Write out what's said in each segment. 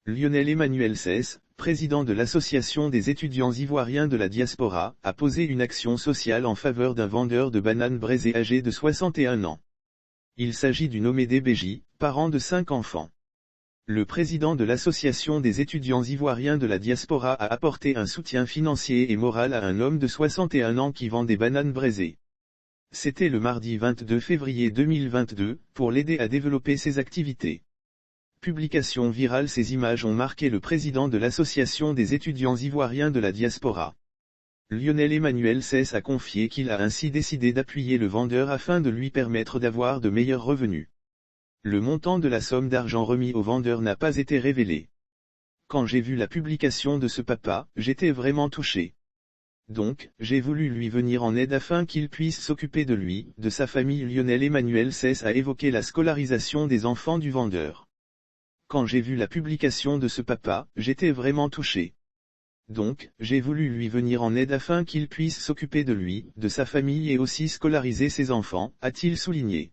Lionel Emmanuel Sès, président de l'Association des étudiants ivoiriens de la diaspora, a posé une action sociale en faveur d'un vendeur de bananes braisées âgé de 61 ans. Il s'agit du nommé DBJ, parent de 5 enfants. Le président de l'Association des étudiants ivoiriens de la diaspora a apporté un soutien financier et moral à un homme de 61 ans qui vend des bananes braisées. C'était le mardi 22 février 2022, pour l'aider à développer ses activités. Publication virale. Ces images ont marqué le président de l'Association des étudiants ivoiriens de la diaspora. Lionel Emmanuel Sès a confié qu'il a ainsi décidé d'appuyer le vendeur afin de lui permettre d'avoir de meilleurs revenus. Le montant de la somme d'argent remis au vendeur n'a pas été révélé. Quand j'ai vu la publication de ce papa, j'étais vraiment touché. Donc, j'ai voulu lui venir en aide afin qu'il puisse s'occuper de lui, de sa famille. Lionel Emmanuel Sès a évoqué la scolarisation des enfants du vendeur. Quand j'ai vu la publication de ce papa, j'étais vraiment touché. Donc, j'ai voulu lui venir en aide afin qu'il puisse s'occuper de lui, de sa famille et aussi scolariser ses enfants, a-t-il souligné.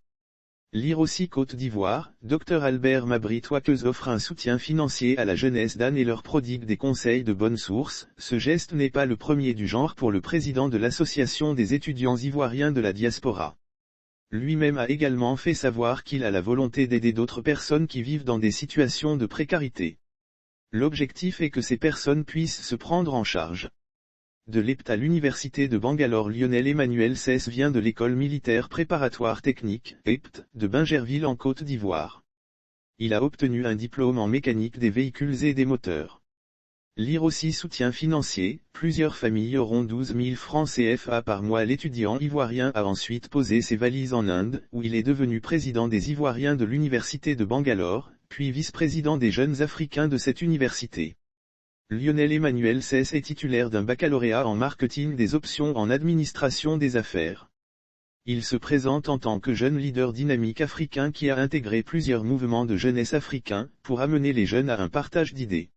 Lire aussi. Côte d'Ivoire, Dr Albert Mabry Touaqueuse offre un soutien financier à la jeunesse d'Anne et leur prodigue des conseils de bonne source. Ce geste n'est pas le premier du genre pour le président de l'Association des étudiants ivoiriens de la diaspora. Lui-même a également fait savoir qu'il a la volonté d'aider d'autres personnes qui vivent dans des situations de précarité. L'objectif est que ces personnes puissent se prendre en charge. De l'EPT à l'université de Bangalore. Lionel Emmanuel Sès vient de l'école militaire préparatoire technique, EPT, de Bingerville en Côte d'Ivoire. Il a obtenu un diplôme en mécanique des véhicules et des moteurs. Lire aussi. Soutien financier, plusieurs familles auront 12 000 francs CFA par mois. L'étudiant ivoirien a ensuite posé ses valises en Inde, où il est devenu président des Ivoiriens de l'université de Bangalore, puis vice-président des jeunes africains de cette université. Lionel Emmanuel Sès est titulaire d'un baccalauréat en marketing des options en administration des affaires. Il se présente en tant que jeune leader dynamique africain qui a intégré plusieurs mouvements de jeunesse africains, pour amener les jeunes à un partage d'idées.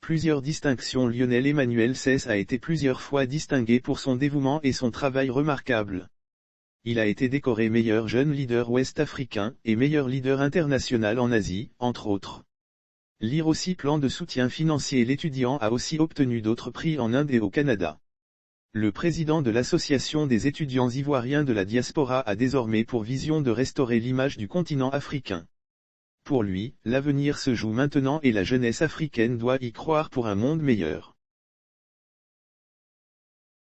Plusieurs distinctions. Lionel Emmanuel Sès a été plusieurs fois distingué pour son dévouement et son travail remarquable. Il a été décoré meilleur jeune leader ouest-africain, et meilleur leader international en Asie, entre autres. Lire aussi. Plan de soutien financier. L'étudiant a aussi obtenu d'autres prix en Inde et au Canada. Le président de l'Association des étudiants ivoiriens de la diaspora a désormais pour vision de restaurer l'image du continent africain. Pour lui, l'avenir se joue maintenant et la jeunesse africaine doit y croire pour un monde meilleur.